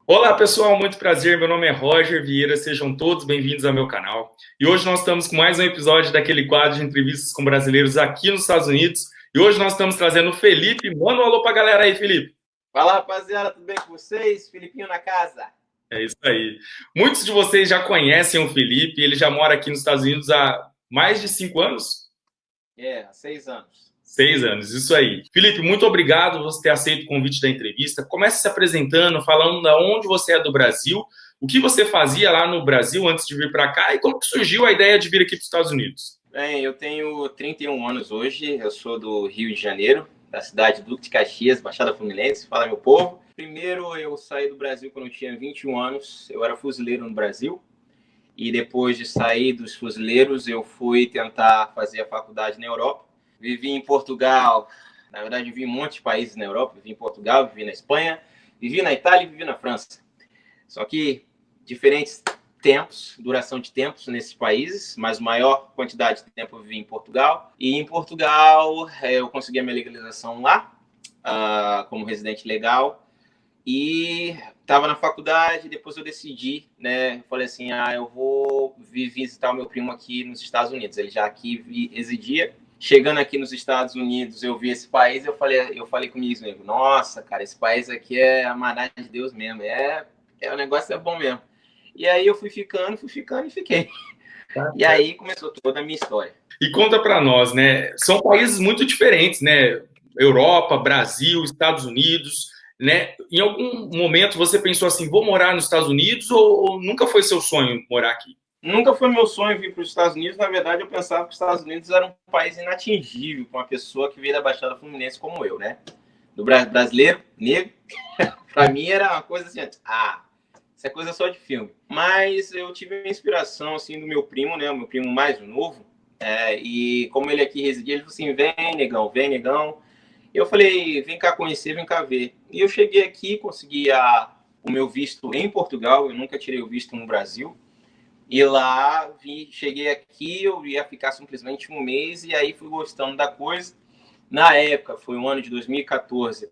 Olá pessoal, muito prazer. Meu nome é Roger Vieira, sejam todos bem-vindos ao meu canal. E hoje nós estamos com mais um episódio daquele quadro de entrevistas com brasileiros aqui nos Estados Unidos. E hoje nós estamos trazendo o Felipe. Manda um alô pra galera aí, Felipe. Fala, rapaziada, tudo bem com vocês? Filipinho na casa. É isso aí. Muitos de vocês já conhecem o Felipe, ele já mora aqui nos Estados Unidos há mais de 5 anos? Há 6 anos. 6 anos, isso aí. Felipe, muito obrigado por você ter aceito o convite da entrevista. Comece se apresentando, falando de onde você é do Brasil, o que você fazia lá no Brasil antes de vir para cá e como que surgiu a ideia de vir aqui para os Estados Unidos. Bem, eu tenho 31 anos hoje, eu sou do Rio de Janeiro, da cidade de Duque de Caxias, Baixada Fluminense, fala meu povo. Primeiro eu saí do Brasil quando eu tinha 21 anos, eu era fuzileiro no Brasil. E depois de sair dos fuzileiros, eu fui tentar fazer a faculdade na Europa. Vivi em Portugal, na verdade vivi em um monte de países na Europa. Vivi em Portugal, vivi na Espanha, vivi na Itália e vivi na França. Só que diferentes tempos, duração de tempos nesses países, mas maior quantidade de tempo eu vivi em Portugal. E em Portugal eu consegui a minha legalização lá, como residente legal. E estava na faculdade, depois eu decidi, né? Falei assim, eu vou visitar o meu primo aqui nos Estados Unidos. Ele já aqui residia. Chegando aqui nos Estados Unidos, eu vi esse país, eu falei comigo mesmo, nossa, cara, esse país aqui é a maná de Deus mesmo, o negócio é bom mesmo. E aí eu fui ficando e fiquei. E aí começou toda a minha história. E conta para nós, né? São países muito diferentes, né? Europa, Brasil, Estados Unidos, né? Em algum momento você pensou assim, vou morar nos Estados Unidos ou nunca foi seu sonho morar aqui? Nunca foi meu sonho vir para os Estados Unidos. Na verdade, eu pensava que os Estados Unidos era um país inatingível para uma pessoa que veio da Baixada Fluminense como eu, né? Do brasileiro, negro, para mim era uma coisa assim, isso é coisa só de filme. Mas eu tive a inspiração, assim, do meu primo, né? O meu primo mais novo. E como ele aqui residia, ele falou assim, vem, negão, vem, negão. Eu falei, vem cá conhecer, vem cá ver. E eu cheguei aqui, consegui o meu visto em Portugal. Eu nunca tirei o visto no Brasil. E lá, cheguei aqui, eu ia ficar simplesmente um mês e aí fui gostando da coisa. Na época, foi o ano de 2014,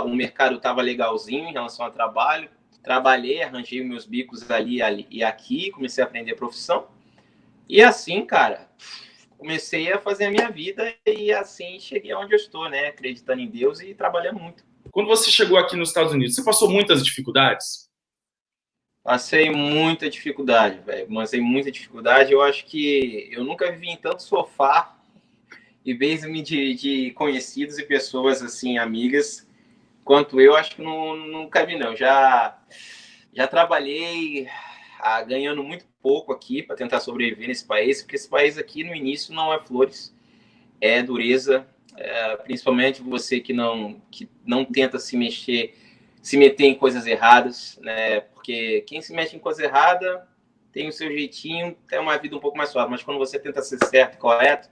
o mercado estava legalzinho em relação ao trabalho. Trabalhei, arranjei meus bicos ali e aqui, comecei a aprender a profissão. E assim, cara, comecei a fazer a minha vida e assim cheguei onde eu estou, né? Acreditando em Deus e trabalhando muito. Quando você chegou aqui nos Estados Unidos, você passou muitas dificuldades? Passei muita dificuldade, velho. Passei muita dificuldade. Eu acho que eu nunca vivi em tanto sofá e mesmo de conhecidos e pessoas assim, amigas, quanto eu, acho que nunca vi, não. Já trabalhei ganhando muito pouco aqui para tentar sobreviver nesse país, porque esse país aqui no início não é flores, é dureza, principalmente você que não tenta se meter em coisas erradas, né? Porque quem se mete em coisa errada tem o seu jeitinho, tem uma vida um pouco mais suave, mas quando você tenta ser certo e correto,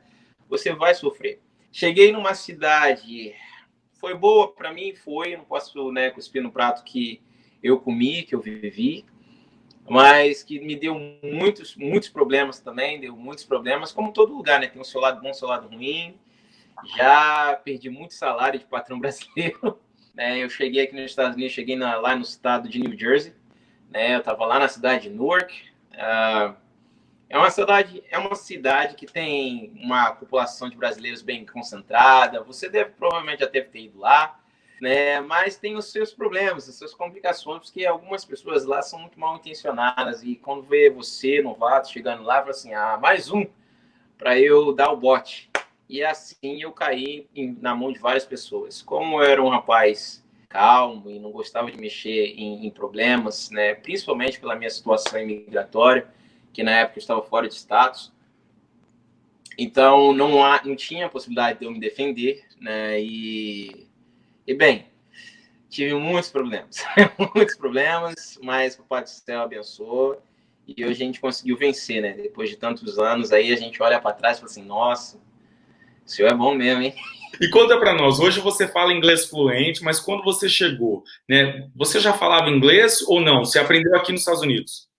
você vai sofrer. Cheguei numa cidade, foi boa para mim, não posso, né, cuspir no prato que eu comi, que eu vivi, mas que me deu muitos problemas também, deu muitos problemas, como todo lugar, né? Tem o seu lado bom, o seu lado ruim. Já perdi muito salário de patrão brasileiro. Eu cheguei aqui nos Estados Unidos, cheguei lá no estado de New Jersey, né? Eu estava lá na cidade de Newark. É uma cidade que tem uma população de brasileiros bem concentrada. Você provavelmente já deve ter ido lá, né? Mas tem os seus problemas, as suas complicações, porque algumas pessoas lá são muito mal intencionadas e quando vê você, novato, chegando lá, fala assim, mais um para eu dar o bote. E assim eu caí na mão de várias pessoas. Como eu era um rapaz calmo e não gostava de mexer em problemas, né? Principalmente pela minha situação imigratória, que na época eu estava fora de status. Então não tinha possibilidade de eu me defender, né? E bem, tive muitos problemas, muitos problemas, mas o Pai do Céu abençoou. E hoje a gente conseguiu vencer, né? Depois de tantos anos, aí a gente olha para trás e fala assim, nossa, o senhor é bom mesmo, hein? E conta para nós, hoje você fala inglês fluente, mas quando você chegou, né, você já falava inglês ou não? Você aprendeu aqui nos Estados Unidos?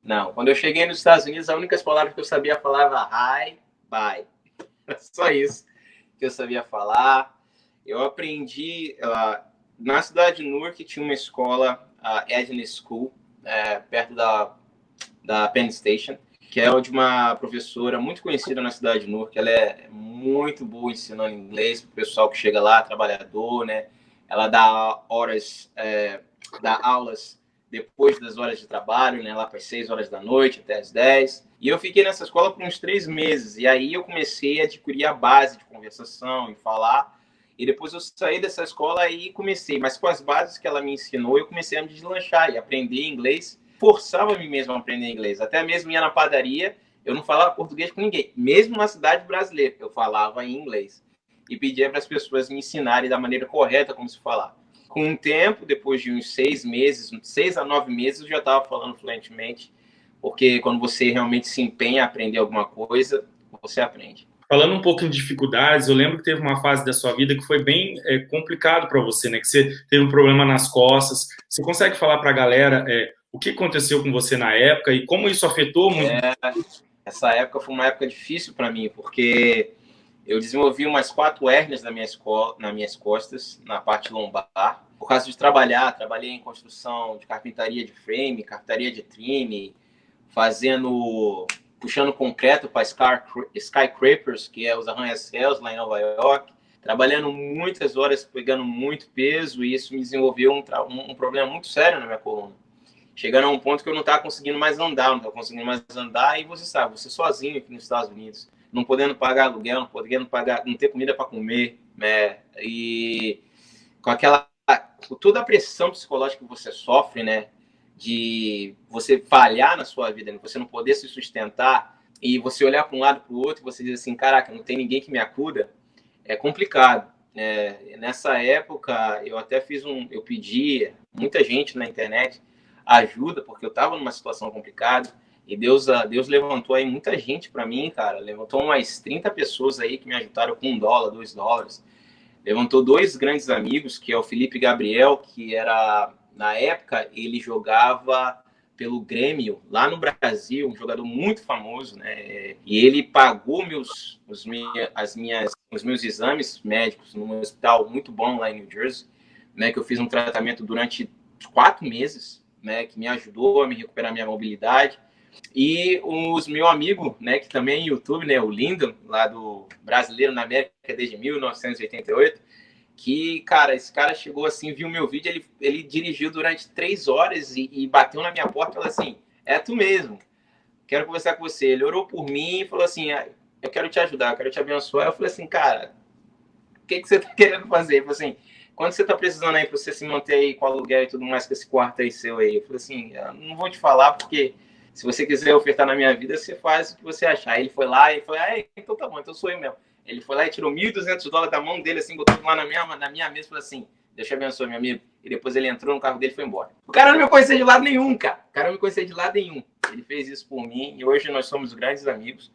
Não, quando eu cheguei nos Estados Unidos, as únicas palavras que eu sabia falar era hi, bye. Só isso que eu sabia falar. Eu aprendi na cidade de Newark, tinha uma escola a Edney School, perto da Penn Station, que é de uma professora muito conhecida na cidade de Newark. Ela é muito boa ensinando inglês para o pessoal que chega lá, trabalhador, né? Ela dá aulas depois das horas de trabalho, né? Lá para as 6 horas da noite até as 10. E eu fiquei nessa escola por uns 3 meses. E aí eu comecei a adquirir a base de conversação e falar. E depois eu saí dessa escola e comecei. Mas com as bases que ela me ensinou, eu comecei a me deslanchar e aprender inglês. Forçava a mim mesmo a aprender inglês. Até mesmo ia na padaria, eu não falava português com ninguém. Mesmo na cidade brasileira, eu falava em inglês. E pedia para as pessoas me ensinarem da maneira correta como se falar. Com o tempo, depois de uns 6 meses, 6 a 9 meses, eu já estava falando fluentemente. Porque quando você realmente se empenha a aprender alguma coisa, você aprende. Falando um pouco em dificuldades, eu lembro que teve uma fase da sua vida que foi bem complicado para você, né? Que você teve um problema nas costas. Você consegue falar para a galera o que aconteceu com você na época e como isso afetou muito? Essa época foi uma época difícil para mim, porque eu desenvolvi umas 4 hérnias nas minhas costas, na parte lombar, por causa de trabalhei em construção de carpintaria de frame, carpintaria de trim, puxando concreto para skyscrapers, que é os arranha-céus lá em Nova York, trabalhando muitas horas, pegando muito peso, e isso me desenvolveu um problema muito sério na minha coluna. Chegando a um ponto que eu não estava conseguindo mais andar, e você sabe, você sozinho aqui nos Estados Unidos, não podendo pagar aluguel, não ter comida para comer, né? E com toda a pressão psicológica que você sofre, né? De você falhar na sua vida, né? Você não poder se sustentar e você olhar para um lado para o outro e você dizer assim, caraca, não tem ninguém que me acuda, é complicado. Nessa época, eu até eu pedi muita gente na internet ajuda, porque eu estava numa situação complicada, e Deus levantou aí muita gente para mim, cara, levantou umas 30 pessoas aí que me ajudaram com $1, $2, levantou 2 grandes amigos, que é o Felipe Gabriel, que era, na época, ele jogava pelo Grêmio, lá no Brasil, um jogador muito famoso, né? E ele pagou os meus exames médicos num hospital muito bom lá em New Jersey, né? Que eu fiz um tratamento durante 4 meses, né? Que me ajudou a me recuperar minha mobilidade. E os meu amigo, né, que também é YouTube, né, o Lyndon, lá do Brasileiro na América desde 1988, que, cara, esse cara chegou assim, viu meu vídeo, ele dirigiu durante 3 horas e bateu na minha porta e falou assim, é tu mesmo, quero conversar com você. Ele orou por mim e falou assim, eu quero te ajudar, eu quero te abençoar. Eu falei assim, cara, o que você tá querendo fazer? Ele falou assim, quando você tá precisando aí pra você se manter aí com aluguel e tudo mais, com esse quarto aí seu aí? Eu falei assim, eu não vou te falar porque se você quiser ofertar na minha vida, você faz o que você achar. Aí ele foi lá e falou, então tá bom, então sou eu mesmo. Ele foi lá e tirou $1.200 da mão dele, assim, botou lá na minha mesa e falou assim, Deus te abençoe, meu amigo. E depois ele entrou no carro dele e foi embora. O cara não me conhecia de lado nenhum, cara. O cara não me conhecia de lado nenhum. Ele fez isso por mim e hoje nós somos grandes amigos,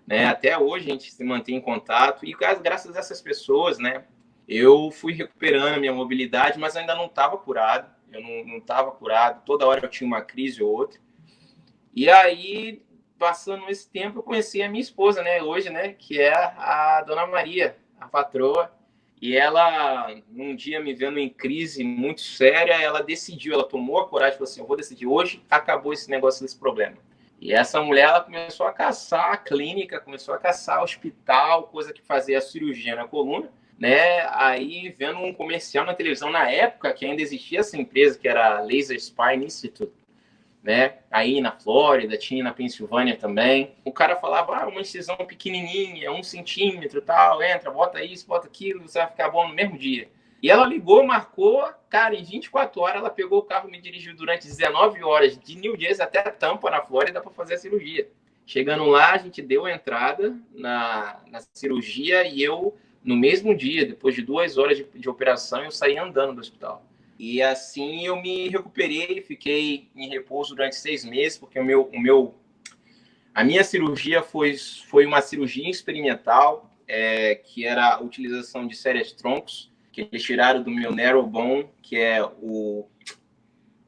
né? Até hoje a gente se mantém em contato e graças a essas pessoas, né? Eu fui recuperando a minha mobilidade, mas ainda não estava curado. Eu não estava curado. Toda hora eu tinha uma crise ou outra. E aí, passando esse tempo, eu conheci a minha esposa, né? Hoje, né? Que é a Dona Maria, a patroa. E ela, num dia me vendo em crise muito séria, ela tomou a coragem e falou assim, eu vou decidir, hoje acabou esse negócio desse problema. E essa mulher, ela começou a caçar a clínica, começou a caçar hospital, coisa que fazia a cirurgia na coluna, né? Aí, vendo um comercial na televisão, na época que ainda existia essa empresa, que era a Laser Spine Institute, né? Aí na Flórida, tinha na Pensilvânia também. O cara falava, uma incisão pequenininha, 1 centímetro, tal, entra, bota isso, bota aquilo, você vai ficar bom no mesmo dia. E ela ligou, marcou, cara, em 24 horas ela pegou o carro e me dirigiu durante 19 horas de New Jersey até a Tampa, na Flórida, para fazer a cirurgia. Chegando lá, a gente deu a entrada na cirurgia e eu, no mesmo dia, depois de 2 horas de operação, eu saí andando do hospital. E assim eu me recuperei, fiquei em repouso durante 6 meses, porque a minha cirurgia foi uma cirurgia experimental, que era a utilização de séries troncos, que eles tiraram do meu narrow bone, que é o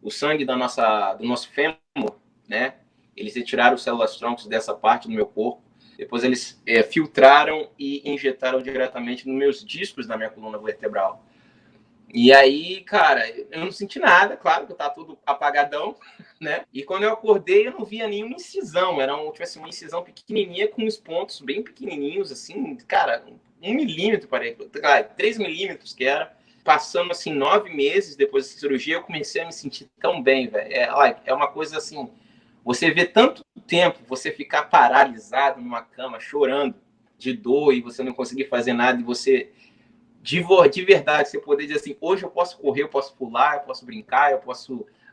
sangue do nosso fêmur, né? Eles retiraram os células troncos dessa parte do meu corpo. Depois eles filtraram e injetaram diretamente nos meus discos da minha coluna vertebral. E aí, cara, eu não senti nada, claro, que eu tava todo apagadão, né? E quando eu acordei, eu não via nenhuma incisão. Era tipo assim, uma incisão pequenininha com uns pontos bem pequenininhos, assim, cara, 1 milímetro, parei, 3 milímetros que era. Passando, assim, 9 meses depois da cirurgia, eu comecei a me sentir tão bem, velho. É uma coisa, assim, você vê tanto tempo você ficar paralisado numa cama, chorando de dor e você não conseguir fazer nada e você de verdade, você poder dizer assim, hoje eu posso correr, eu posso pular, eu posso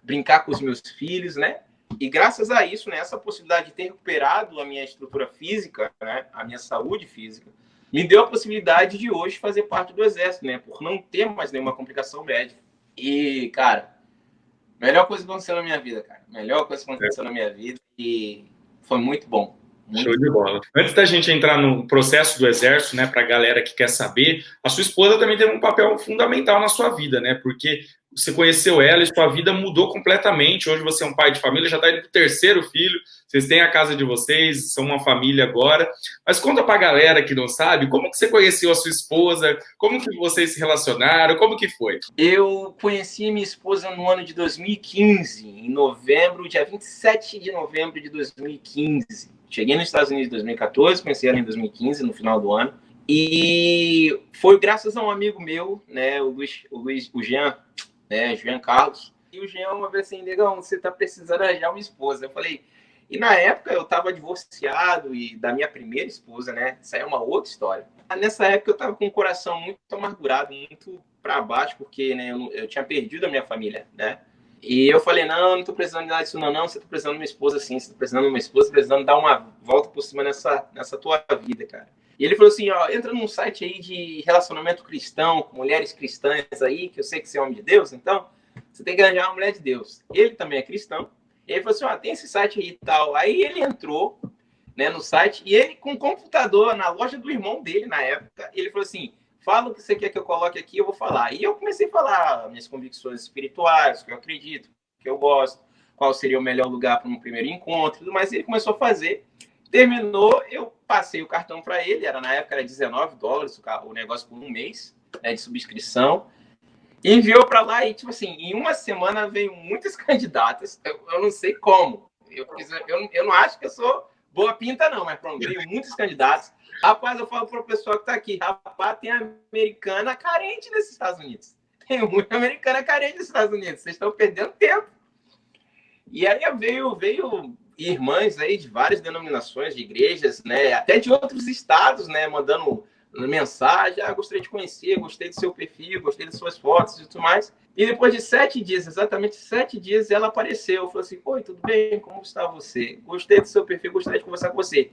brincar com os meus filhos, né? E graças a isso, né, essa possibilidade de ter recuperado a minha estrutura física, né, a minha saúde física, me deu a possibilidade de hoje fazer parte do exército, né, por não ter mais nenhuma complicação médica. E, cara, melhor coisa que aconteceu na minha vida, cara. Melhor coisa que aconteceu na minha vida e foi muito bom. Show de bola. Antes da gente entrar no processo do exército, né, para a galera que quer saber, a sua esposa também teve um papel fundamental na sua vida, né? Porque você conheceu ela e sua vida mudou completamente. Hoje você é um pai de família, já está indo para o terceiro filho, vocês têm a casa de vocês, são uma família agora. Mas conta para a galera que não sabe, como que você conheceu a sua esposa, como que vocês se relacionaram, como que foi? Eu conheci minha esposa no ano de 2015, em novembro, dia 27 de novembro de 2015. Cheguei nos Estados Unidos em 2014, conheci ela em 2015, no final do ano. E foi graças a um amigo meu, né, o Jean, né, Jean Carlos. E o Jean uma vez assim, negão, você tá precisando arranjar uma esposa. Eu falei, e na época eu tava divorciado e da minha primeira esposa, né? Isso aí é uma outra história. Nessa época eu tava com o coração muito amargurado, muito para baixo, porque né, eu tinha perdido a minha família, né? E eu falei, não tô precisando de nada disso, não, você tá precisando de uma esposa assim, você tá precisando de uma esposa, precisando dar uma volta por cima nessa tua vida, cara. E ele falou assim, ó, entra num site aí de relacionamento cristão, com mulheres cristãs aí, que eu sei que você é homem de Deus, então você tem que arranjar uma mulher de Deus. Ele também é cristão. E ele falou assim, ó, tem esse site aí e tal. Aí ele entrou, né, no site, e ele com um computador na loja do irmão dele, na época, ele falou assim, fala o que você quer que eu coloque aqui, eu vou falar. E eu comecei a falar minhas convicções espirituais, o que eu acredito, o que eu gosto, qual seria o melhor lugar para um primeiro encontro, tudo mais. Ele começou a fazer. Terminou, eu passei o cartão para ele, na época era $19 o negócio por um mês, né, de subscrição. Enviou para lá e, tipo assim, em uma semana veio muitas candidatas. Eu não sei como. Eu não acho que eu sou boa pinta, não, mas pronto, veio muitos candidatos. Rapaz, eu falo para o pessoal que está aqui, rapaz, tem americana carente nesses Estados Unidos. Tem muita americana carente nos Estados Unidos. Vocês estão perdendo tempo. E aí veio irmãs aí de várias denominações, de igrejas, né, até de outros estados, né, mandando mensagem, gostaria de conhecer, gostei do seu perfil, gostei das suas fotos e tudo mais. E depois de 7 dias, exatamente 7 dias, ela apareceu. Falou assim, oi, tudo bem? Como está você? Gostei do seu perfil, gostaria de conversar com você.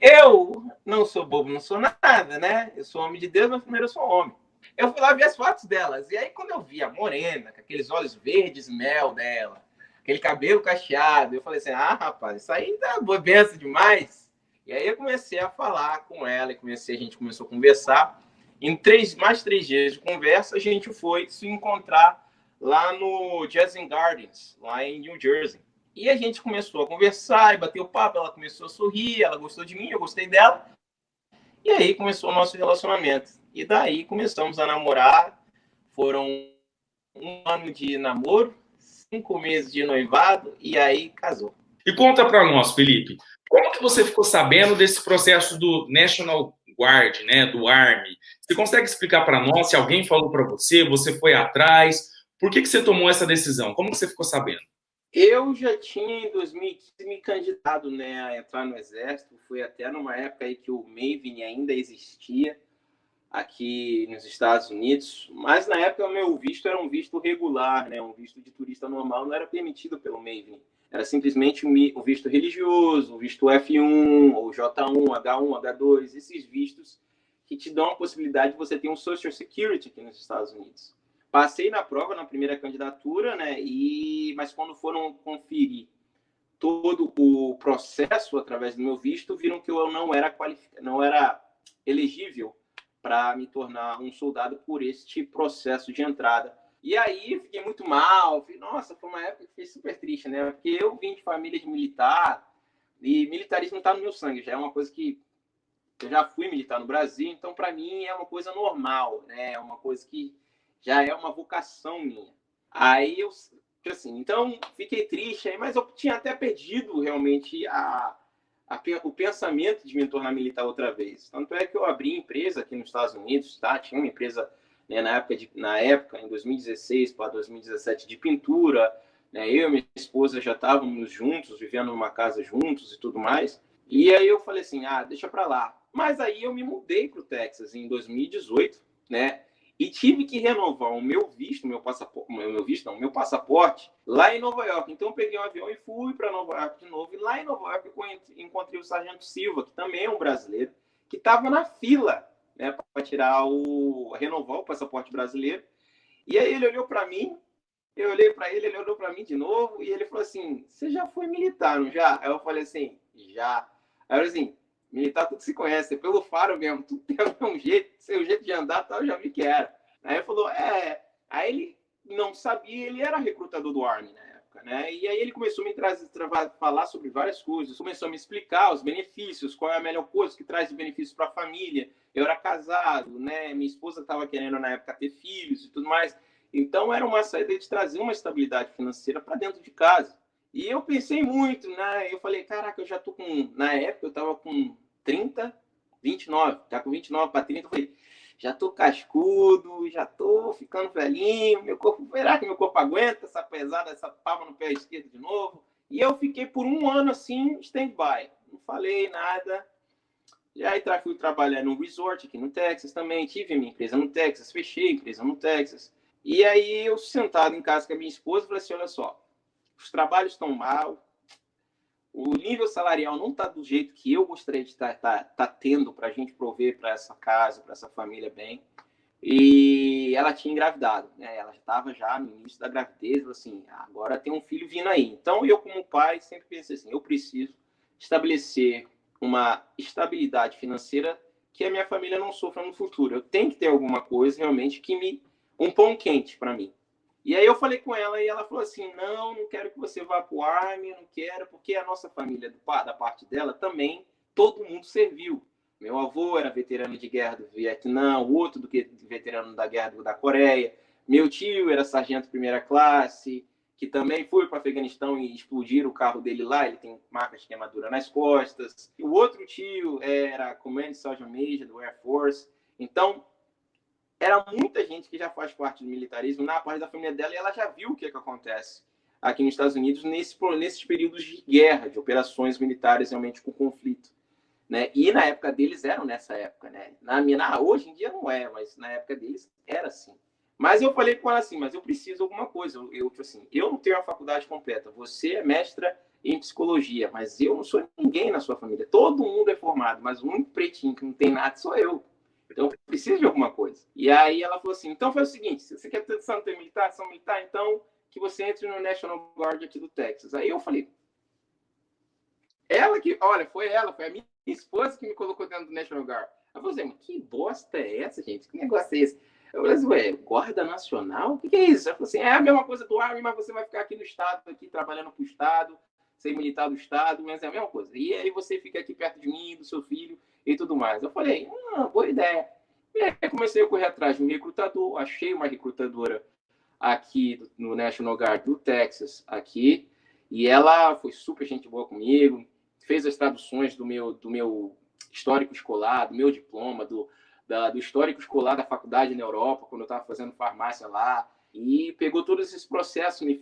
Eu não sou bobo, não sou nada, né? Eu sou homem de Deus, mas primeiro eu sou homem. Eu fui lá ver as fotos delas. E aí, quando eu vi a morena, com aqueles olhos verdes mel dela, aquele cabelo cacheado, eu falei assim, rapaz, isso aí tá benção demais. E aí eu comecei a falar com ela, e a gente começou a conversar. Em mais 3 dias de conversa, a gente foi se encontrar lá no Jazz Gardens, lá em New Jersey. E a gente começou a conversar e bater o papo, ela começou a sorrir, ela gostou de mim, eu gostei dela. E aí começou o nosso relacionamento. E daí começamos a namorar. Foram 1 ano de namoro, 5 meses de noivado e aí casou. E conta para nós, Felipe, como que você ficou sabendo desse processo do National Guard, né, do Army? Você consegue explicar para nós se alguém falou para você, você foi atrás? Por que você tomou essa decisão? Como que você ficou sabendo? Eu já tinha, em 2015, me candidatado, né, a entrar no Exército. Foi até numa época aí que o Maven ainda existia aqui nos Estados Unidos. Mas na época o meu visto era um visto regular, né, um visto de turista normal, não era permitido pelo Maven. Era simplesmente o visto religioso, o visto F1, ou J1, H1, H2, esses vistos que te dão a possibilidade de você ter um Social Security aqui nos Estados Unidos. Passei na prova na primeira candidatura, né? Mas quando foram conferir todo o processo através do meu visto, viram que eu não era elegível para me tornar um soldado por este processo de entrada. E aí fiquei muito mal. Nossa, foi uma época que fiquei super triste, né? Porque eu vim de família de militar e militarismo não está no meu sangue. Já é uma coisa que eu já fui militar no Brasil, então para mim é uma coisa normal, né? É uma coisa que já é uma vocação minha. Aí eu, assim, então fiquei triste, mas eu tinha até perdido realmente o pensamento de me tornar militar outra vez. Tanto é que eu abri empresa aqui nos Estados Unidos, tá? Tinha uma empresa, né, na época, em 2016 para 2017, de pintura, né? Eu e minha esposa já estávamos juntos, vivendo numa casa juntos e tudo mais. E aí eu falei assim, deixa para lá. Mas aí eu me mudei para o Texas em 2018, né? E tive que renovar o meu visto, meu passaporte lá em Nova York. Então eu peguei um avião e fui para Nova York de novo. E lá em Nova York eu encontrei o Sargento Silva, que também é um brasileiro, que estava na fila, né, para renovar o passaporte brasileiro. E aí ele olhou para mim, eu olhei para ele, ele olhou para mim de novo e ele falou assim: "Você já foi militar, não já?" Aí eu falei assim: "Já." Aí eu falei assim: "Militar tudo se conhece, é pelo faro mesmo, tudo tem um jeito, seu jeito de andar, tal, eu já vi que era." Aí ele falou: Aí ele não sabia, ele era recrutador do Army na época, né? E aí ele começou a me falar sobre várias coisas, começou a me explicar os benefícios, qual é a melhor coisa que traz de benefício para a família. Eu era casado, né? Minha esposa estava querendo na época ter filhos e tudo mais. Então, era uma saída de trazer uma estabilidade financeira para dentro de casa. E eu pensei muito, né? Eu falei, caraca, eu já tô com... Na época, eu estava com 30, 29. Tá com 29 para 30, eu falei, já tô cascudo, já tô ficando velhinho, meu corpo, será que meu corpo aguenta essa pesada, essa palma no pé esquerdo de novo? E eu fiquei por um ano assim, stand-by. Não falei nada. E aí fui trabalhar num resort aqui no Texas também. Tive minha empresa no Texas, fechei a empresa no Texas. E aí eu sentado em casa com a minha esposa, falei assim, olha só, os trabalhos estão mal, o nível salarial não está do jeito que eu gostaria de tá tendo para a gente prover para essa casa, para essa família bem. E ela tinha engravidado, né? Ela estava já no início da gravidez, assim, agora tem um filho vindo aí. Então eu, como pai, sempre pensei assim, eu preciso estabelecer uma estabilidade financeira que a minha família não sofra no futuro. Eu tenho que ter alguma coisa realmente um pão quente para mim. E aí eu falei com ela e ela falou assim, não quero que você vá para o Army, não quero, porque a nossa família, da parte dela, também, todo mundo serviu. Meu avô era veterano de guerra do Vietnã, o outro veterano da guerra da Coreia. Meu tio era sargento primeira classe, que também foi para o Afeganistão e explodiram o carro dele lá, ele tem marcas de queimadura nas costas. O outro tio era Command Sergeant Major do Air Force. Então, era muita gente que já faz parte do militarismo na parte da família dela e ela já viu o que acontece aqui nos Estados Unidos nesses períodos de guerra, de operações militares realmente com conflito. Né? E na época deles eram nessa época, né? Hoje em dia não é, mas na época deles era assim. Mas eu falei com ela assim, mas eu preciso de alguma coisa. Eu não tenho a faculdade completa. Você é mestra em psicologia, mas eu não sou ninguém na sua família. Todo mundo é formado, mas o único pretinho que não tem nada sou eu. Então eu preciso de alguma coisa. E aí ela falou assim, então faz o seguinte, se você quer ter ação militar, então que você entre no National Guard aqui do Texas. Aí eu falei, foi a minha esposa que me colocou dentro do National Guard. Ela falou assim, que bosta é essa, gente? Que negócio é esse? Eu falei assim, Guarda Nacional? O que é isso? Ela falou assim, é a mesma coisa do Army, mas você vai ficar aqui no Estado, aqui trabalhando pro Estado, ser militar do Estado, mas é a mesma coisa. E aí você fica aqui perto de mim, do seu filho e tudo mais. Eu falei, boa ideia. E aí comecei a correr atrás de um recrutador, achei uma recrutadora aqui no National Guard do Texas, aqui, e ela foi super gente boa comigo, fez as traduções do meu histórico escolar, do meu diploma, do histórico escolar da faculdade na Europa, quando eu estava fazendo farmácia lá, e pegou todos esses processos, me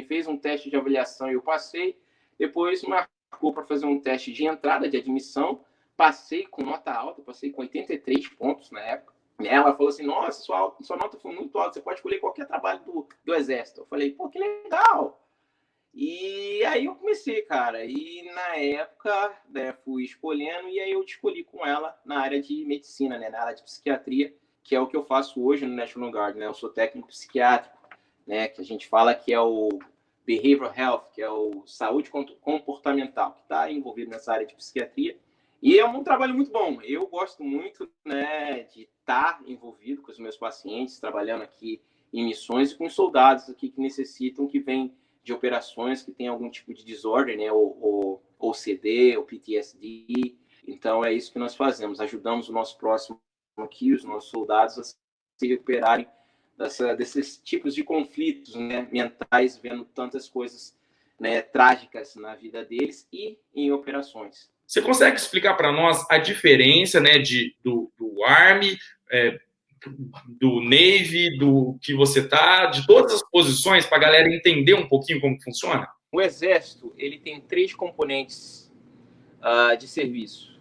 fez um teste de avaliação e eu passei, depois marcou para fazer um teste de entrada, de admissão, passei com nota alta, passei com 83 pontos na época. Ela falou assim, nossa, sua nota foi muito alta, você pode escolher qualquer trabalho do Exército. Eu falei, pô, que legal! E aí eu comecei, cara, e na época, né, fui escolhendo, e aí eu escolhi com ela na área de medicina, né, na área de psiquiatria, que é o que eu faço hoje no National Guard, né, eu sou técnico psiquiátrico, né, que a gente fala que é o Behavioral Health, que é o saúde comportamental, que está envolvido nessa área de psiquiatria, e é um trabalho muito bom, eu gosto muito, né, de estar envolvido com os meus pacientes, trabalhando aqui em missões e com soldados aqui que necessitam, que vêm de operações que tem algum tipo de desordem, né, ou OCD, ou PTSD. Então, é isso que nós fazemos. Ajudamos o nosso próximo aqui, os nossos soldados, a se recuperarem desses tipos de conflitos, né, mentais, vendo tantas coisas, né, trágicas na vida deles e em operações. Você consegue explicar para nós a diferença, né, do Army, do Navy, do que você tá, de todas as posições, para a galera entender um pouquinho como funciona? O Exército, ele tem 3 componentes de serviço.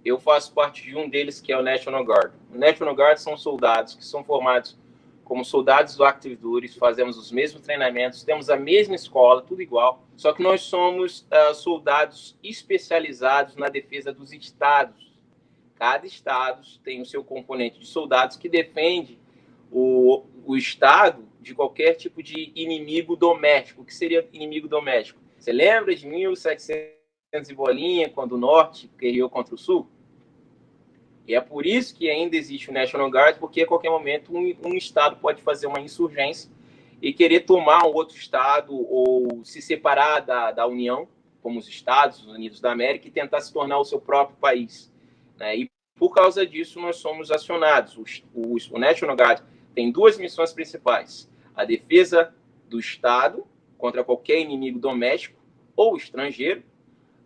Eu faço parte de um deles, que é o National Guard. O National Guard são soldados que são formados como soldados do Active Duty, fazemos os mesmos treinamentos, temos a mesma escola, tudo igual, só que nós somos soldados especializados na defesa dos estados. Cada estado tem o seu componente de soldados que defende o estado de qualquer tipo de inimigo doméstico. O que seria inimigo doméstico? Você lembra de 1700 e bolinha, quando o norte guerreou contra o sul? E é por isso que ainda existe o National Guard, porque a qualquer momento um estado pode fazer uma insurgência e querer tomar um outro estado ou se separar da União, como os Estados Unidos da América, e tentar se tornar o seu próprio país, né? E por causa disso nós somos acionados. O National Guard tem 2 missões principais: a defesa do estado contra qualquer inimigo doméstico ou estrangeiro,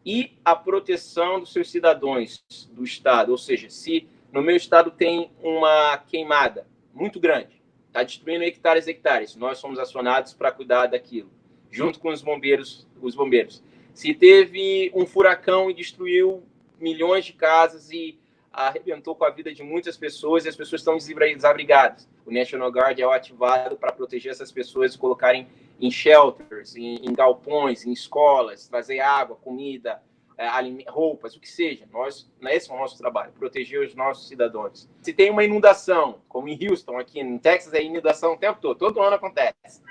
e a proteção dos seus cidadãos do estado. Ou seja, se no meu estado tem uma queimada muito grande, está destruindo hectares e hectares, nós somos acionados para cuidar daquilo, junto com os bombeiros. Se teve um furacão e destruiu milhões de casas e arrebentou com a vida de muitas pessoas e as pessoas estão desabrigadas, o National Guard é ativado para proteger essas pessoas e colocarem em shelters, em galpões, em escolas, trazer água, comida, roupas, o que seja. Esse é o nosso trabalho, proteger os nossos cidadãos. Se tem uma inundação, como em Houston, aqui no Texas, é inundação o tempo todo ano acontece.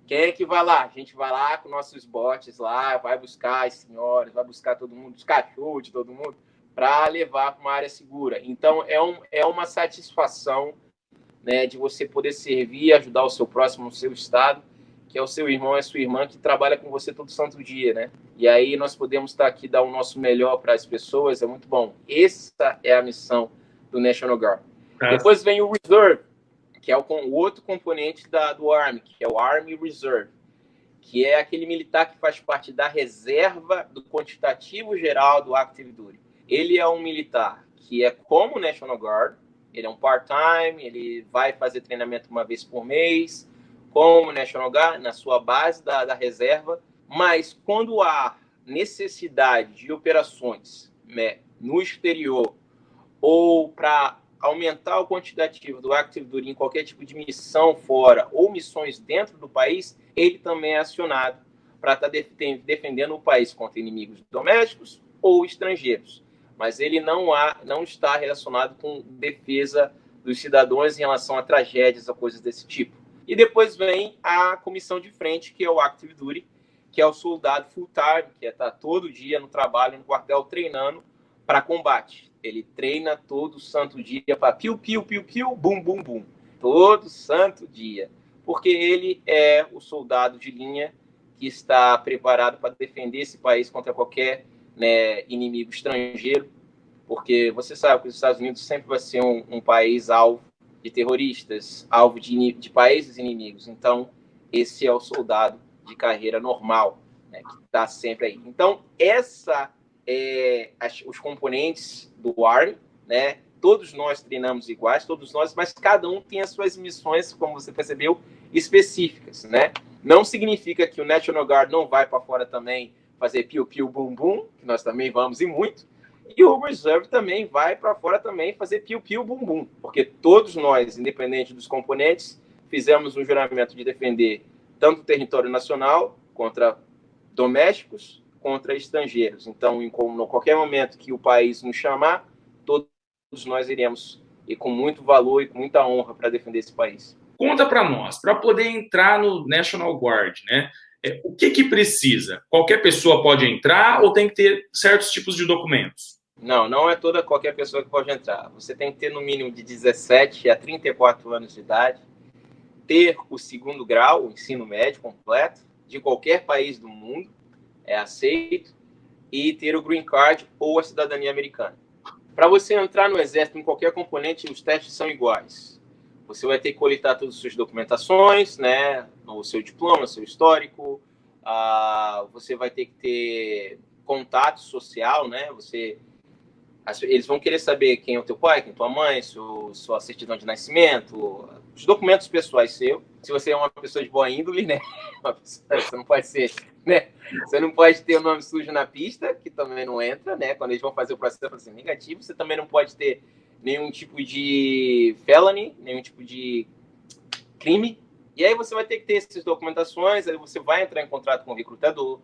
Quem é que vai lá? A gente vai lá com nossos botes lá, vai buscar as senhoras, vai buscar todo mundo, os cachorros de todo mundo, para levar para uma área segura. Então, é uma satisfação, né, de você poder servir e ajudar o seu próximo no seu estado, que é o seu irmão, é a sua irmã, que trabalha com você todo santo dia, né? E aí nós podemos estar aqui, dar o nosso melhor para as pessoas, é muito bom. Essa é a missão do National Guard. Depois vem o Reserve, que é o outro componente do Army, que é o Army Reserve, que é aquele militar que faz parte da reserva do quantitativo geral do Active Duty. Ele é um militar que é como o National Guard, ele é um part-time, ele vai fazer treinamento uma vez por mês, como o National Guard, na sua base da reserva, mas quando há necessidade de operações, né, no exterior ou para aumentar o quantitativo do Active Duty em qualquer tipo de missão fora ou missões dentro do país, ele também é acionado para estar defendendo o país contra inimigos domésticos ou estrangeiros. Mas ele não está relacionado com defesa dos cidadãos em relação a tragédias ou coisas desse tipo. E depois vem a comissão de frente, que é o Active Duty, que é o soldado full-time, que está todo dia no trabalho, no quartel, treinando para combate. Ele treina todo santo dia para piu, piu, piu, piu, bum, bum, bum. Todo santo dia. Porque ele é o soldado de linha que está preparado para defender esse país contra qualquer, né, inimigo estrangeiro. Porque você sabe que os Estados Unidos sempre vai ser um país alvo de terroristas, alvo de países inimigos. Então, esse é o soldado de carreira normal, né, que está sempre aí. Então, os componentes do Army, né? Todos nós treinamos iguais, todos nós, mas cada um tem as suas missões, como você percebeu, específicas, né? Não significa que o National Guard não vai para fora também fazer piu-piu, bum-bum, que nós também vamos e muito, e o Reserve também vai para fora também fazer piu-piu, bum-bum, porque todos nós, independente dos componentes, fizemos um juramento de defender tanto o território nacional contra domésticos, contra estrangeiros. Então, em qualquer momento que o país nos chamar, todos nós iremos, e com muito valor e com muita honra, para defender esse país. Conta para nós, para poder entrar no National Guard, né? O que precisa? Qualquer pessoa pode entrar ou tem que ter certos tipos de documentos? Não é qualquer pessoa que pode entrar. Você tem que ter no mínimo de 17 a 34 anos de idade, ter o 2º grau, o ensino médio completo, de qualquer país do mundo, é aceito, e ter o Green Card ou a cidadania americana. Para você entrar no Exército, em qualquer componente, os testes são iguais. Você vai ter que coletar todas as suas documentações, né? O seu diploma, o seu histórico. Você vai ter que ter contato social, né? Eles vão querer saber quem é o teu pai, quem é tua mãe, sua certidão de nascimento, os documentos pessoais seus. Se você é uma pessoa de boa índole, né? Você não pode ser, né? Você não pode ter o nome sujo na pista, que também não entra, né? Quando eles vão fazer o processo assim, negativo, você também não pode ter nenhum tipo de felony, nenhum tipo de crime. E aí você vai ter que ter essas documentações, aí você vai entrar em contato com o recrutador.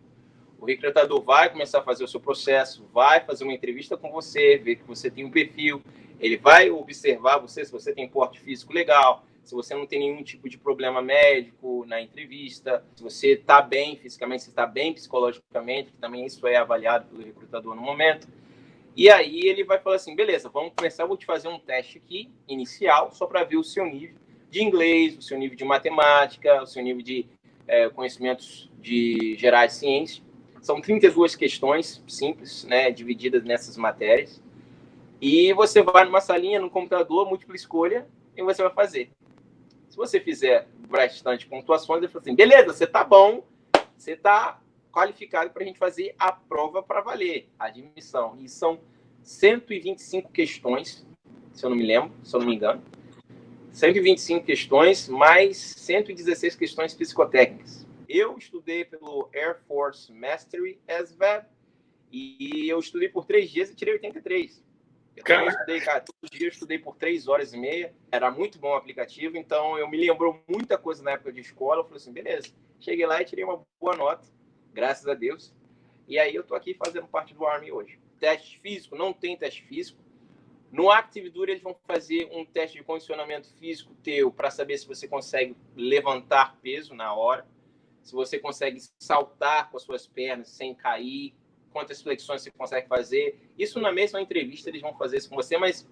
O recrutador vai começar a fazer o seu processo, vai fazer uma entrevista com você, ver que você tem um perfil, ele vai observar você, se você tem porte físico legal, se você não tem nenhum tipo de problema médico na entrevista, se você está bem fisicamente, se está bem psicologicamente, que também isso é avaliado pelo recrutador no momento. E aí ele vai falar assim, beleza, vamos começar, eu vou te fazer um teste aqui, inicial, só para ver o seu nível de inglês, o seu nível de matemática, o seu nível de conhecimentos de gerais de ciência. São 32 questões simples, né, divididas nessas matérias. E você vai numa salinha, no computador, múltipla escolha, e você vai fazer. Se você fizer bastante pontuações, ele fala assim, beleza, você tá bom, você tá qualificado para a gente fazer a prova para valer, a admissão. E são 125 questões, se eu não me lembro, se eu não me engano. 125 questões, mais 116 questões psicotécnicas. Eu estudei pelo Air Force Mastery SVAB e eu estudei por 3 dias e tirei 83. Eu também estudei, cara, todo dia eu estudei por 3 horas e meia. Era muito bom o aplicativo, então eu me lembrou muita coisa na época de escola. Eu falei assim, beleza. Cheguei lá e tirei uma boa nota, graças a Deus. E aí eu tô aqui fazendo parte do Army hoje. Teste físico, não tem teste físico. No Active Duty, eles vão fazer um teste de condicionamento físico teu para saber se você consegue levantar peso na hora, se você consegue saltar com as suas pernas sem cair, quantas flexões você consegue fazer. Isso na mesma entrevista eles vão fazer isso com você, mas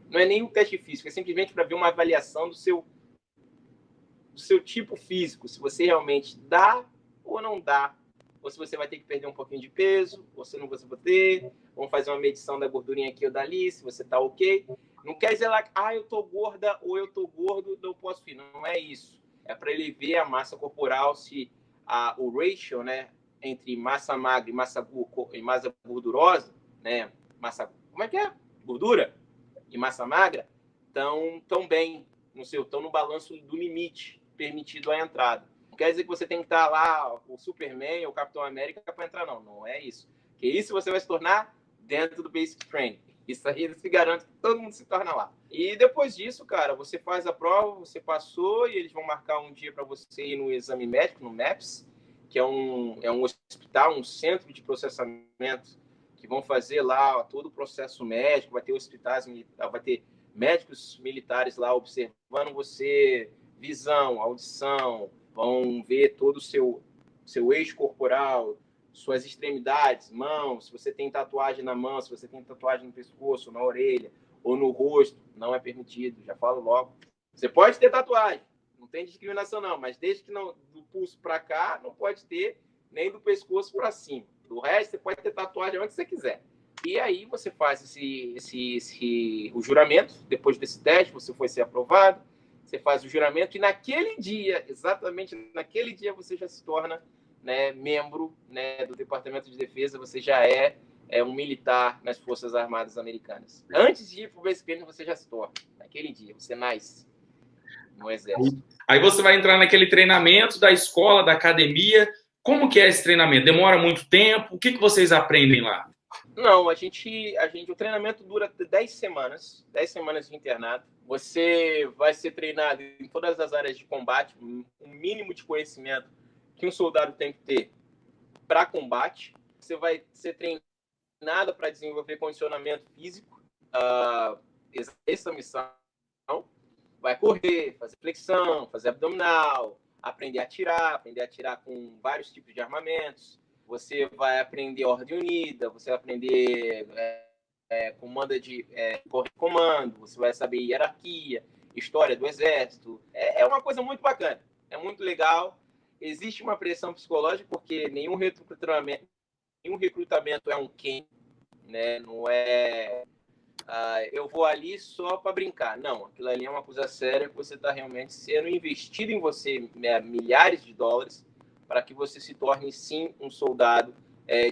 não é nem um teste físico, é simplesmente para ver uma avaliação do seu tipo físico, se você realmente dá ou não dá, ou se você vai ter que perder um pouquinho de peso, ou se não você vai ter. Vamos fazer uma medição da gordurinha aqui ou dali, se você tá ok. Não quer dizer lá que eu tô gorda ou eu tô gordo, não posso ir. Não é isso. É para ele ver a massa corporal, se o ratio, né, entre massa magra e massa gordurosa, né, como é que é? Gordura e massa magra, tão bem estão no balanço do limite permitido à entrada. Não quer dizer que você tem que estar lá, o Superman ou o Capitão América para entrar, não. Não é isso. Porque isso você vai se tornar dentro do Basic Training. Isso aí eles se garantem que todo mundo se torna lá. E depois disso, cara, você faz a prova, você passou e eles vão marcar um dia para você ir no exame médico, no MAPS, que é um hospital, um centro de processamento, que vão fazer lá todo o processo médico, vai ter hospitais, vai ter médicos militares lá observando você, visão, audição, vão ver todo o seu eixo corporal, suas extremidades, mãos, se você tem tatuagem na mão, se você tem tatuagem no pescoço, na orelha ou no rosto, não é permitido, já falo logo. Você pode ter tatuagem, não tem discriminação não, mas desde que não do pulso para cá, não pode ter nem do pescoço para cima. Do resto, você pode ter tatuagem onde você quiser. E aí você faz o juramento, depois desse teste, você foi ser aprovado, você faz o juramento e naquele dia, exatamente naquele dia, você já se torna, né, membro, né, do Departamento de Defesa, você já é um militar nas Forças Armadas Americanas. Antes de ir para o Basic Training, você já se torna. Naquele dia, você nasce no Exército. Aí você vai entrar naquele treinamento da escola, da academia. Como que é esse treinamento? Demora muito tempo? O que vocês aprendem lá? Não, o treinamento dura 10 semanas de internato. Você vai ser treinado em todas as áreas de combate, um mínimo de conhecimento que um soldado tem que ter para combate. Você vai ser treinado para desenvolver condicionamento físico, essa missão. Vai correr, fazer flexão, fazer abdominal, aprender a atirar com vários tipos de armamentos. Você vai aprender ordem unida, você vai aprender comando, você vai saber hierarquia, história do exército. É uma coisa muito bacana, é muito legal. Existe uma pressão psicológica porque nenhum recrutamento é um quem, né? Não é eu vou ali só para brincar. Não, aquilo ali é uma coisa séria que você está realmente sendo investido em você milhares de dólares para que você se torne, sim, um soldado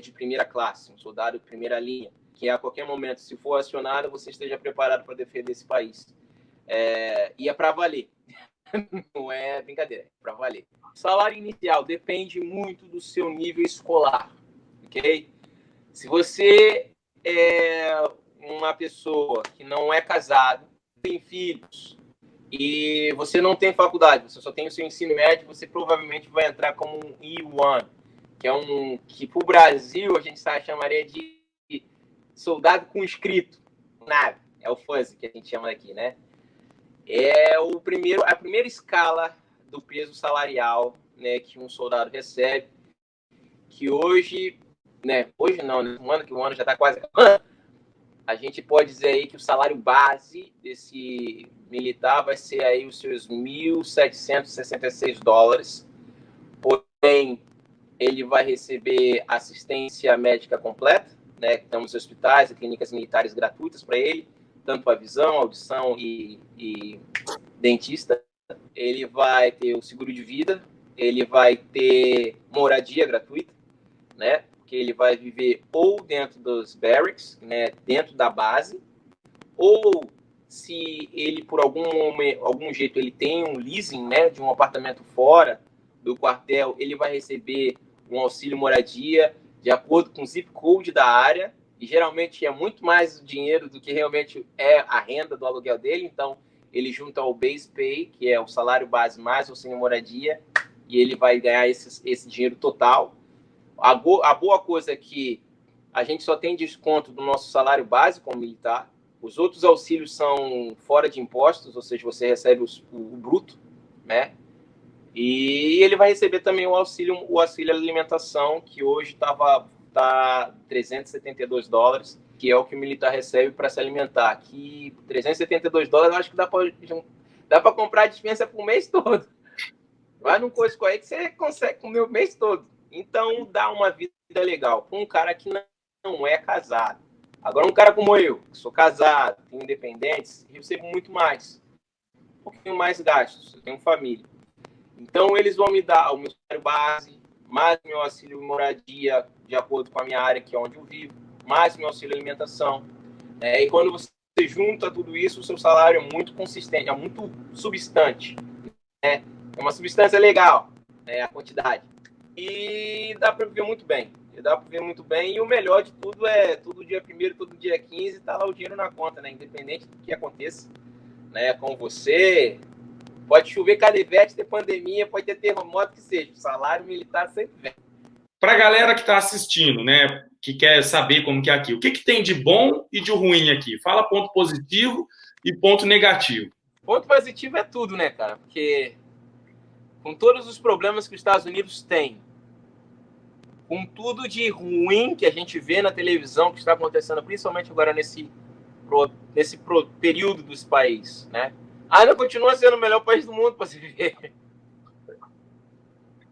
de primeira classe, um soldado de primeira linha, que a qualquer momento, se for acionado, você esteja preparado para defender esse país. E é para valer. Não é brincadeira, é para valer. O salário inicial depende muito do seu nível escolar, ok? Se você é uma pessoa que não é casado, tem filhos, e você não tem faculdade, você só tem o seu ensino médio, você provavelmente vai entrar como um E1, que para o Brasil a gente chamaria de soldado com escrito, nada, é o fuzzy que a gente chama aqui, né? É a primeira escala do peso salarial, né, que um soldado recebe, que hoje não, né, o ano já está quase acabando, a gente pode dizer aí que o salário base desse militar vai ser aí os seus $1.766, porém ele vai receber assistência médica completa, né, que temos hospitais e clínicas militares gratuitas para ele, tanto para visão, audição e dentista. Ele vai ter o seguro de vida, ele vai ter moradia gratuita, né? Que ele vai viver ou dentro dos barracks, né, dentro da base, ou se ele por algum jeito ele tem um leasing, né, de um apartamento fora do quartel, ele vai receber um auxílio moradia de acordo com o zip code da área, e geralmente é muito mais dinheiro do que realmente é a renda do aluguel dele, então ele junta ao base pay, que é o salário base mais auxílio moradia, e ele vai ganhar esse dinheiro total. A boa coisa é que a gente só tem desconto do nosso salário base como militar. Os outros auxílios são fora de impostos, ou seja, você recebe o bruto, né? E ele vai receber também o auxílio alimentação, que hoje tá $372, que é o que o militar recebe para se alimentar. Que $372, eu acho que dá para comprar a dispensa por mês todo. Vai num Costco aí que você consegue comer o mês todo. Então, dá uma vida legal para um cara que não é casado. Agora, um cara como eu, que sou casado, tenho independentes, recebo muito mais. Um pouquinho mais gastos, eu tenho família. Então, eles vão me dar o meu salário base, mais meu auxílio moradia, de acordo com a minha área, que é onde eu vivo, mais meu auxílio alimentação. E quando você junta tudo isso, o seu salário é muito consistente, é muito substante. É uma substância legal, a quantidade. E dá para viver muito bem. E o melhor de tudo é todo dia 1º, todo dia 15, tá lá o dinheiro na conta, né? Independente do que aconteça, né? Com você, pode chover canivete, ter pandemia, pode ter terremoto, que seja. O salário militar sempre vem. Para a galera que está assistindo, né, que quer saber como que é aqui, o que tem de bom e de ruim aqui? Fala ponto positivo e ponto negativo. Ponto positivo é tudo, né, cara? Porque com todos os problemas que os Estados Unidos têm, com tudo de ruim que a gente vê na televisão que está acontecendo, principalmente agora nesse período dos países, né? Ainda continua sendo o melhor país do mundo para se viver.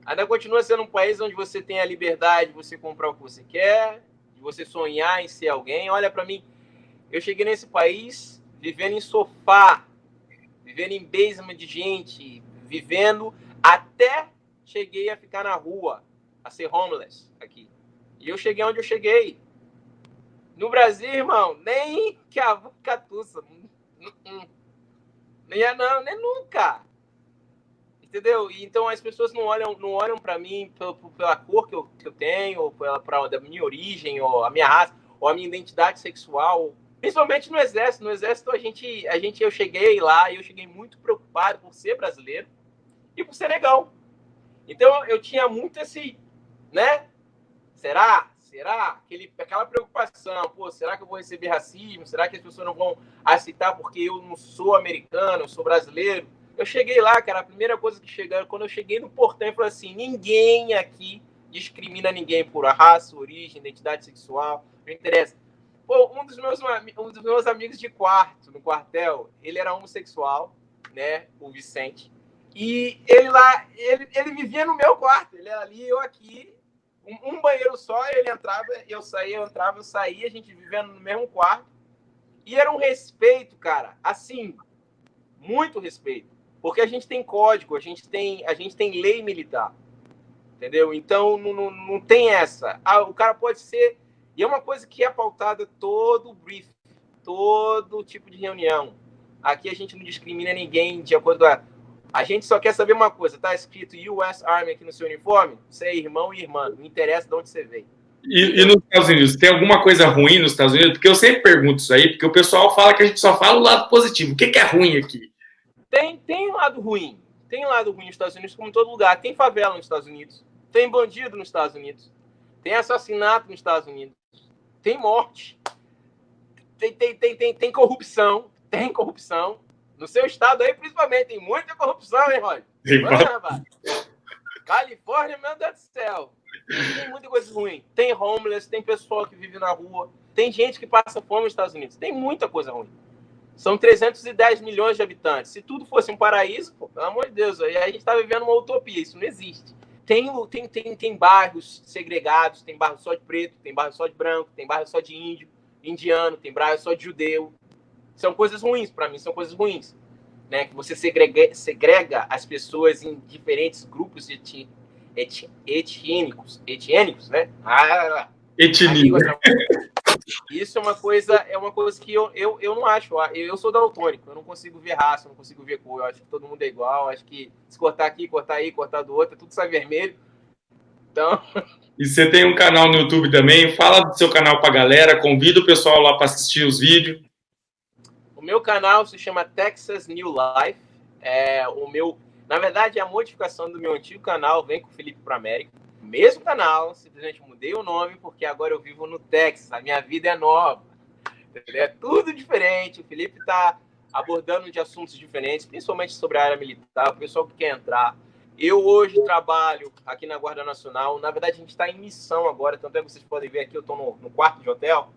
Ainda continua sendo um país onde você tem a liberdade de você comprar o que você quer, de você sonhar em ser alguém. Olha para mim, eu cheguei nesse país vivendo em sofá, vivendo em basement de gente, vivendo até cheguei a ficar na rua, a ser homeless aqui. E eu cheguei onde eu cheguei. No Brasil, irmão, nem que a catuça. Nem nunca. Entendeu? E então as pessoas não olham para mim pela cor que eu tenho, ou da minha origem, ou a minha raça, ou a minha identidade sexual. Principalmente no Exército. No Exército eu cheguei lá e eu cheguei muito preocupado por ser brasileiro e por ser negão. Então eu tinha muito esse, né? Será? Aquela preocupação, pô, será que eu vou receber racismo? Será que as pessoas não vão aceitar porque eu não sou americano, eu sou brasileiro? Eu cheguei lá, cara, a primeira coisa que chegaram, quando eu cheguei no portão, eu falei assim, ninguém aqui discrimina ninguém por raça, origem, identidade sexual, não interessa. Pô, um dos meus amigos de quarto, no quartel, ele era homossexual, né, o Vicente, e ele vivia no meu quarto, ele era ali, eu aqui, um banheiro só, ele entrava, eu saía, a gente vivendo no mesmo quarto. E era um respeito, cara, assim, muito respeito. Porque a gente tem código, a gente tem lei militar. Entendeu? Então, não tem essa. O cara pode ser... E é uma coisa que é pautada todo briefing, todo tipo de reunião. Aqui a gente não discrimina ninguém de acordo com... A gente só quer saber uma coisa. Tá escrito US Army aqui no seu uniforme? Você é irmão e irmã. Não interessa de onde você veio. E nos Estados Unidos, tem alguma coisa ruim nos Estados Unidos? Porque eu sempre pergunto isso aí, porque o pessoal fala que a gente só fala o lado positivo. O que é ruim aqui? Tem lado ruim. Tem lado ruim nos Estados Unidos, como em todo lugar. Tem favela nos Estados Unidos. Tem bandido nos Estados Unidos. Tem assassinato nos Estados Unidos. Tem morte. Tem corrupção. Tem corrupção. No seu estado aí, principalmente, tem muita corrupção, hein, Roger? Califórnia, meu Deus do céu. Tem muita coisa ruim. Tem homeless, tem pessoal que vive na rua. Tem gente que passa fome nos Estados Unidos. Tem muita coisa ruim. São 310 milhões de habitantes. Se tudo fosse um paraíso, pô, pelo amor de Deus, aí a gente está vivendo uma utopia. Isso não existe. Tem bairros segregados, tem bairro só de preto, tem bairro só de branco, tem bairro só de índio, indiano, tem bairro só de judeu. São coisas ruins, para mim, são coisas ruins. Né? Que você segrega as pessoas em diferentes grupos etnínicos, né? Etnia. Isso é uma coisa que eu não acho. Eu sou daltônico, eu não consigo ver raça, eu não consigo ver cor. Eu acho que todo mundo é igual. Eu acho que se cortar aqui, cortar aí, cortar do outro, tudo sai vermelho. Então. E você tem um canal no YouTube também. Fala do seu canal pra galera, convida o pessoal lá para assistir os vídeos. O meu canal se chama Texas New Life. Na verdade, a modificação do meu antigo canal vem com o Felipe para América. Mesmo canal, simplesmente mudei o nome porque agora eu vivo no Texas. A minha vida é nova. É tudo diferente. O Felipe está abordando de assuntos diferentes, principalmente sobre a área militar, o pessoal que quer entrar. Eu hoje trabalho aqui na Guarda Nacional. Na verdade, a gente está em missão agora. Tanto é que vocês podem ver aqui, eu estou no quarto de hotel,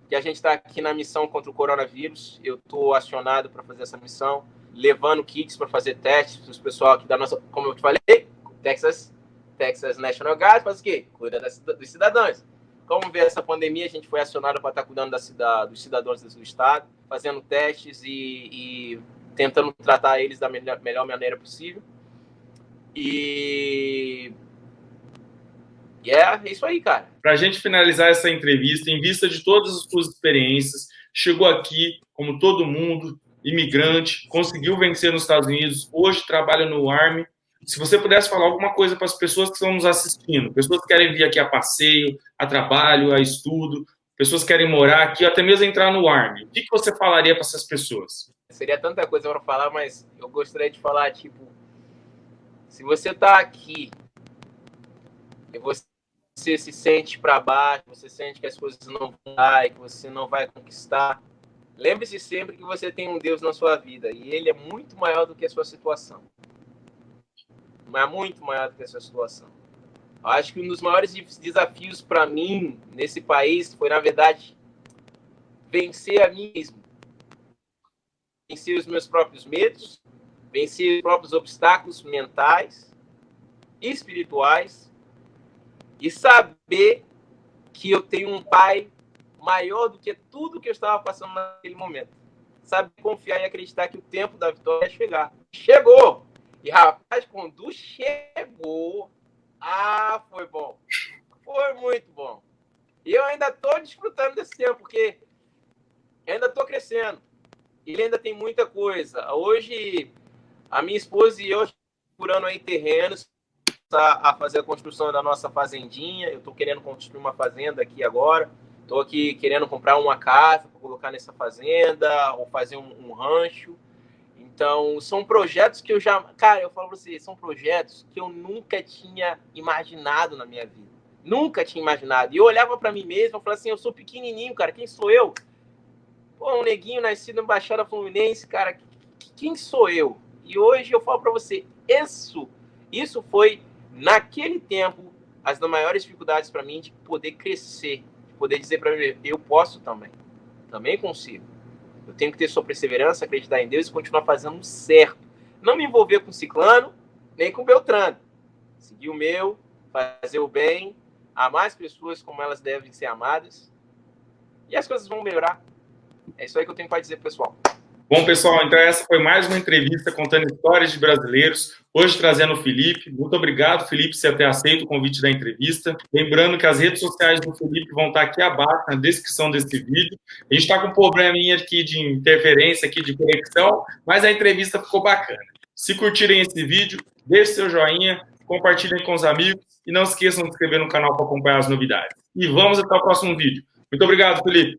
que a gente está aqui na missão contra o coronavírus. Eu estou acionado para fazer essa missão, levando kits para fazer testes para os pessoal aqui da nossa, como eu te falei, Texas National Guard, faz o quê? Cuida dos cidadãos. Como ver essa pandemia, a gente foi acionado para estar cuidando dos cidadãos do estado, fazendo testes e tentando tratar eles da melhor maneira possível. E é isso aí, cara. Para a gente finalizar essa entrevista, em vista de todas as suas experiências, chegou aqui, como todo mundo, imigrante, conseguiu vencer nos Estados Unidos, hoje trabalha no Army. Se você pudesse falar alguma coisa para as pessoas que estão nos assistindo, pessoas que querem vir aqui a passeio, a trabalho, a estudo, pessoas que querem morar aqui, até mesmo entrar no Army, o que você falaria para essas pessoas? Seria tanta coisa para falar, mas eu gostaria de falar, tipo, se você está aqui e você se sente para baixo, você sente que as coisas não vão dar, que você não vai conquistar, lembre-se sempre que você tem um Deus na sua vida e Ele é muito maior do que a sua situação. Mas muito maior do que a sua situação. Eu acho que um dos maiores desafios para mim nesse país foi, na verdade, vencer a mim mesmo. Vencer os meus próprios medos, vencer os próprios obstáculos mentais, espirituais, e saber que eu tenho um pai maior do que tudo que eu estava passando naquele momento. Sabe, confiar e acreditar que o tempo da vitória ia chegar. Chegou! E, rapaz, quando chegou, foi bom. Foi muito bom. E eu ainda estou desfrutando desse tempo, porque ainda estou crescendo. Ele ainda tem muita coisa. Hoje, a minha esposa e eu procurando aí terrenos a fazer a construção da nossa fazendinha. Eu estou querendo construir uma fazenda aqui agora. Estou aqui querendo comprar uma casa para colocar nessa fazenda ou fazer um rancho. Então, são projetos que eu já... Cara, eu falo para você, são projetos que eu nunca tinha imaginado na minha vida. Nunca tinha imaginado. E eu olhava para mim mesmo e falava assim, eu sou pequenininho, cara, quem sou eu? Pô, um neguinho nascido em Baixada Fluminense, cara, quem sou eu? E hoje eu falo para você, isso foi, naquele tempo, as maiores dificuldades para mim de poder crescer, de poder dizer para mim, eu posso também consigo. Eu tenho que ter sua perseverança, acreditar em Deus e continuar fazendo certo. Não me envolver com ciclano, nem com beltrano. Seguir o meu, fazer o bem, amar as pessoas como elas devem ser amadas. E as coisas vão melhorar. É isso aí que eu tenho para dizer, pessoal. Bom, pessoal, então essa foi mais uma entrevista contando histórias de brasileiros, hoje trazendo o Felipe. Muito obrigado, Felipe, por você ter aceito o convite da entrevista. Lembrando que as redes sociais do Felipe vão estar aqui abaixo, na descrição desse vídeo. A gente está com um probleminha aqui de interferência, aqui de conexão, mas a entrevista ficou bacana. Se curtirem esse vídeo, deixe seu joinha, compartilhem com os amigos e não esqueçam de se inscrever no canal para acompanhar as novidades. E vamos até o próximo vídeo. Muito obrigado, Felipe.